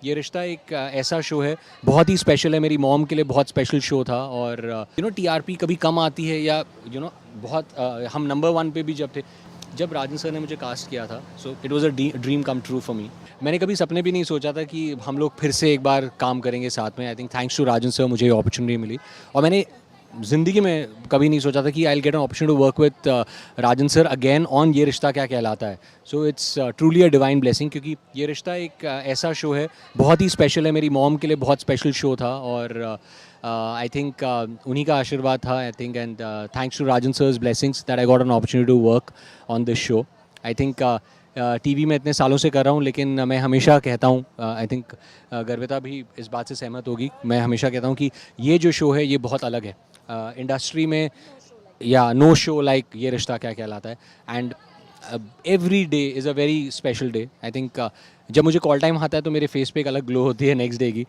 ये रिश्ता एक ऐसा शो है, बहुत ही स्पेशल है, मेरी मॉम के लिए बहुत स्पेशल शो था। और टीआरपी कभी कम आती है या बहुत हम नंबर वन पे भी जब थे, जब राजन सर ने मुझे कास्ट किया था, so it was a dream come true for me. मैंने कभी सपने भी नहीं सोचा था कि हम लोग फिर से एक बार काम करेंगे साथ में। I think thanks to Rajan sir मुझे ये अपॉर्चुनिटी मिली। और मैंने ज़िंदगी में कभी नहीं सोचा था कि I will get an opportunity to work with Rajan sir again on Yeh Rishta Kya Kehlata Hai. So it's truly a divine blessing, क्योंकि ये रिश्ता एक ऐसा शो है, बहुत ही स्पेशल है, मेरी मॉम के लिए बहुत स्पेशल शो था। और आई थिंक उन्हीं का आशीर्वाद था, I think, and thanks to Rajan sir's blessings that I got an opportunity to work on this show. I think TV में इतने सालों से कर रहा हूँ, लेकिन मैं हमेशा कहता हूँ, आई थिंक गर्विता भी इस बात से सहमत होगी, मैं हमेशा कहता हूँ कि ये जो शो है ये बहुत अलग है इंडस्ट्री में, या नो शो लाइक ये रिश्ता क्या कहलाता है। And every day is a very special day. I think जब मुझे कॉल टाइम आता है तो मेरे फेस पे एक अलग ग्लो होती है नेक्स्ट डे की।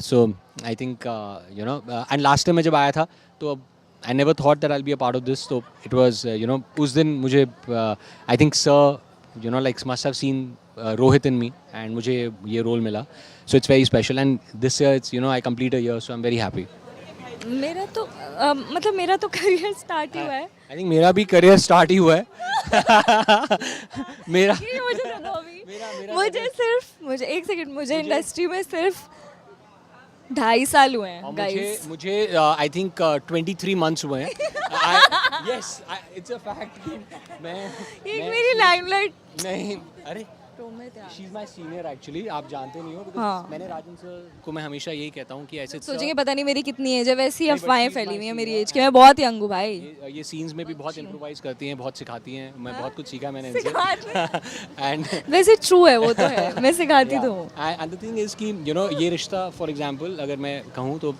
So I think and last time मैं जब आया था तो I never thought that I will be a part of this. तो इट वाज उस दिन मुझे I think sir like must have seen Rohit in me and मुझे ये रोल मिला। So it's very special and this year it's I complete a year, so I'm very happy. मेरा तो मतलब मेरा तो करियर स्टार्ट ही हुआ है। I think मेरा भी करियर स्टार्ट ही हुआ है। मेरा ये मुझे सुनो अभी। मेरा मुझे एक सेकंड, मुझे इंडस्ट्री में सिर्फ 2.5 साल हुए हैं गाइस। मुझे आई थिंक 23 मंथ्स हुए हैं। Yes it's a fact. ये मेरी लाइमलाइट नहीं, अरे में थे आप। She is my senior actually, आप जानते नहीं हो, because हाँ। मैंने राजन सर को मैं हमेशा यही कहता हूँ कि ऐसे सोचेंगे पता नहीं मेरी कितनी एज है, वैसी नहीं, but अफवाहें she's फैली my हुई हैं मेरी senior एज की। मैं बहुत यंग हूँ भाई। ये सीन्स में भी बहुत इम्प्रोवाइज करती हैं, बहुत सिखाती हैं, मैं बहुत कुछ सीखा मैंने सिखाती इनसे। एंड वैसे ट्रू है वो तो है, मैं सिखाती तो हूँ। एंड द थिंग इज़ कि ये रिश्ता फॉर एग्जांपल अगर मैं कहूँ तो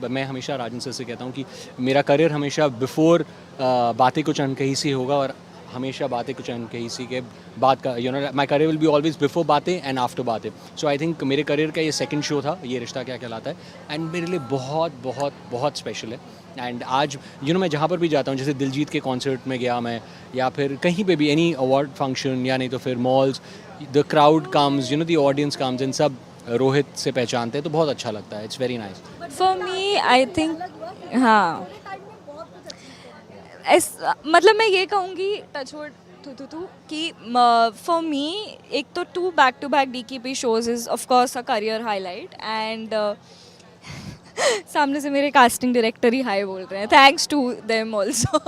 मैं हमेशा राजन सर से कहता हूँ कि मेरा करियर हमेशा बिफोर बातें कुछ अनकही सी होगा, और हमेशा बातें कुछ अनकही सी के बाद का my career will be always before बातें एंड आफ्टर बातें। सो आई थिंक मेरे करियर का ये सेकंड शो था, ये रिश्ता क्या कहलाता है, एंड मेरे लिए बहुत बहुत बहुत स्पेशल है। एंड आज मैं जहाँ पर भी जाता हूँ, जैसे दिलजीत के कॉन्सर्ट में गया मैं, या फिर कहीं पे भी एनी अवार्ड फंक्शन, या नहीं तो फिर malls, the crowd comes, the audience comes, इन सब रोहित से पहचानते हैं, तो बहुत अच्छा लगता है। It's very nice for me I think. हाँ मतलब मैं ये कहूँगी टचवुड टू कि फॉर मी एक तो 2 back to back DKP shows is of course a career highlight. And सामने से मेरे कास्टिंग डायरेक्टर ही हाई बोल रहे हैं, thanks to them also.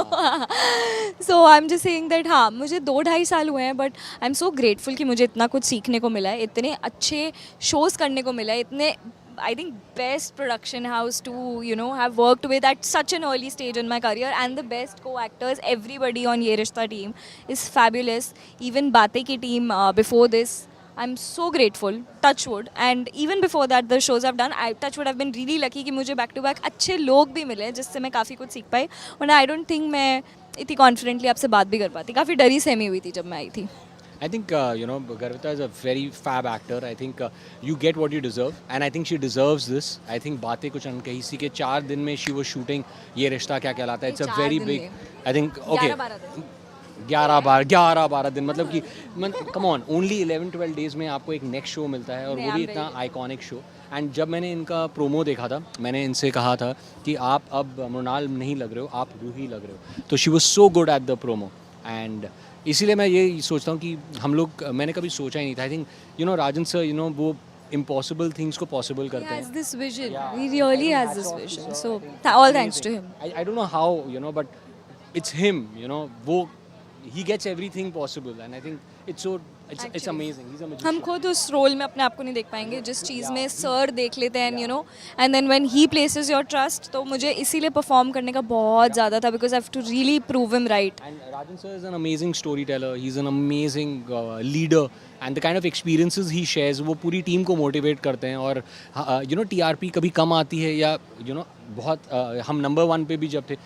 So I am just saying that हाँ, मुझे 2-2.5 साल हुए हैं, but I am so grateful कि मुझे इतना कुछ सीखने को मिला है, इतने अच्छे शोज़ करने को मिला है, इतने I think best production house to have worked with at such an early stage in my career, and the best co-actors. Everybody on Ye Rishta team is fabulous. Even Baatein ki team before this, I'm so grateful. Touchwood, and even before that, the shows I've done, Touchwood, I've been really lucky कि मुझे back to back अच्छे लोग भी मिले जिससे मैं काफ़ी कुछ सीख पाई। और I don't think मैं इतनी confidently आपसे बात भी कर पाती, काफ़ी डरी सहमी हुई थी जब मैं आई थी। I think Garvita is a very fab actor. I think you get what you deserve, and I think she deserves this. I think बातें कुछ अनकही सी के 4 दिन में she was shooting ये रिश्ता क्या कहलाता है। It's a very big, I think, okay, 11-12 दिन, मतलब कि come on, only 11-12 days में आपको एक नेक्स्ट शो मिलता है, और वो भी इतना आइकॉनिक शो। एंड जब मैंने इनका प्रोमो देखा था, मैंने इनसे कहा था कि आप अब मृणाल नहीं लग रहे हो, आप रूही लग रहे हो। तो she was so good at the promo, and इसीलिए मैं ये सोचता हूँ कि हम लोग, मैंने कभी सोचा ही नहीं था। आई थिंक राजन सर वो इम्पॉसिबल थिंग्स को पॉसिबल करते हैं। He has this vision. He really has this vision. So all thanks to him. I don't know how, but it's him. वो he gets everything possible, and I think it's amazing. He's a magician. हम खुद उस role में अपने आप को नहीं देख पाएंगे जिस चीज़ में सर देख लेते हैं, and then when he places your trust, तो मुझे इसीलिए परफॉर्म करने का बहुत ज़्यादा था, because I have to really prove him right. And Rajan sir is an amazing storyteller. He's an amazing leader, and the kind of experiences he shares, वो पूरी टीम को मोटिवेट करते हैं। और TRP कभी कम आती है या बहुत हम नंबर 1 पे भी जब थे,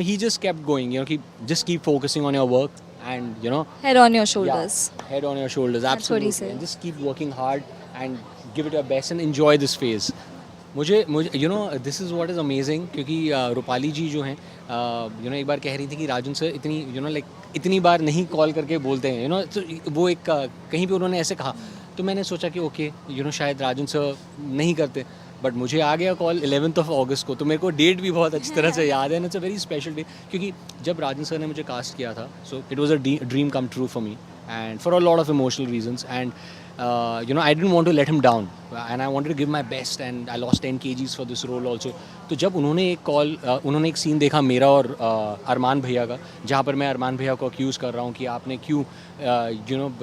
he just kept going, कि just keep focusing on your work, and Head on your shoulders. head on your shoulders, That's what he absolutely, said. and just keep working hard and give it your best and enjoy this phase. मुझे this is what is amazing, क्योंकि रूपाली जी जो हैं एक बार कह रही थी कि राजन sir इतनी इतनी बार नहीं कॉल करके बोलते हैं, तो वो एक कहीं पे उन्होंने ऐसे कहा तो मैंने सोचा कि ओके शायद राजन सर नहीं करते, बट मुझे आ गया कॉल 11th of August को, तो मेरे को डेट भी बहुत अच्छी तरह से याद है, and it's a very special day, क्योंकि जब राजन सर ने मुझे कास्ट किया था, so it was a dream come true for me, and for a lot of emotional reasons, and I didn't want to let him down, and I wanted to give my best, and I lost 10 kgs for this role also. तो जब उन्होंने एक scene देखा मेरा और अरमान भैया का, जहाँ पर मैं अरमान भैया को अक्यूज़ कर रहा हूँ कि आपने क्यों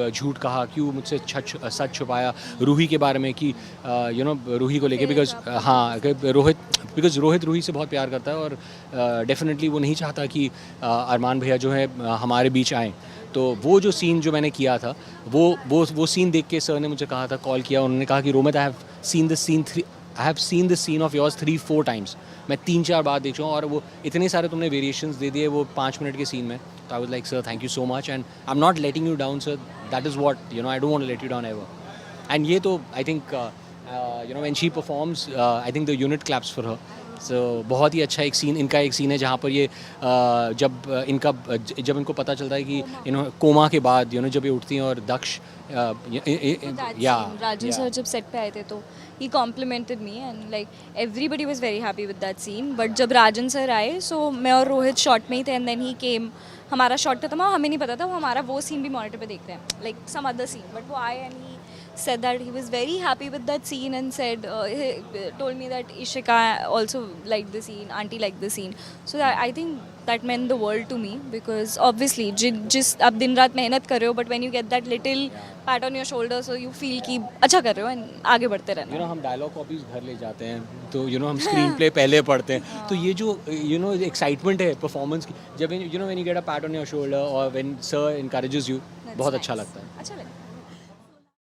झूठ कहा, क्यों मुझसे सच छुपाया रूही के बारे में, कि रूही को लेके, बिकॉज हाँ रोहित रूही से बहुत प्यार करता है, और डेफिनेटली वो नहीं चाहता कि अरमान भैया जो है हमारे बीच आएँ। तो वो जो सीन जो मैंने किया था, वो सीन देख के सर ने मुझे कहा था, कॉल किया, उन्होंने कहा कि Romit, I have seen this scene of yours 3-4 times, मैं 3-4 बार देख चुका हूँ, और वो इतने सारे तुमने वेरिएशंस दे दिए वो 5 मिनट के सीन में। तो I was like, sir thank you so much, and I am not letting you down sir, that is what I don't want to let you down ever. And ये तो I think when she performs, I think the unit claps for her. So बहुत ही अच्छा एक scene है जहाँ पर ये जब इनको पता चलता है कि कोमा के बाद जब ये उठती हैं, और दक्ष राजन सर जब सेट पे आए थे तो he complimented me and like everybody was very happy with that scene, but जब राजन सर आए, सो मैं और रोहित शॉट में ही थे, and then he came, हमारा शॉट खत्म हुआ, हमें नहीं पता था वो हमारा वो सीन भी मॉनिटर पे देख रहे हैं, like some other scene, but वो आए and he said that he was very happy with that scene, and said he told me that Ishika also liked the scene, auntie liked the scene, so I think that meant the world to me, because obviously जिस आप दिन रात मेहनत कर रहे हो, but when you get that little pat on your shoulder, so you feel कि अच्छा कर रहे हो and आगे बढ़ते रहना। हम डायलॉग कॉपीज घर ले जाते हैं, तो हम स्क्रीन प्ले पहले पढ़ते हैं, तो ये जो एक्साइटमेंट है परफॉर्मेंस की, जब when you get a PAT on your shoulder और व्हेन सर एनकरेजेस यू, बहुत अच्छा लगता है। अच्छा लगता है।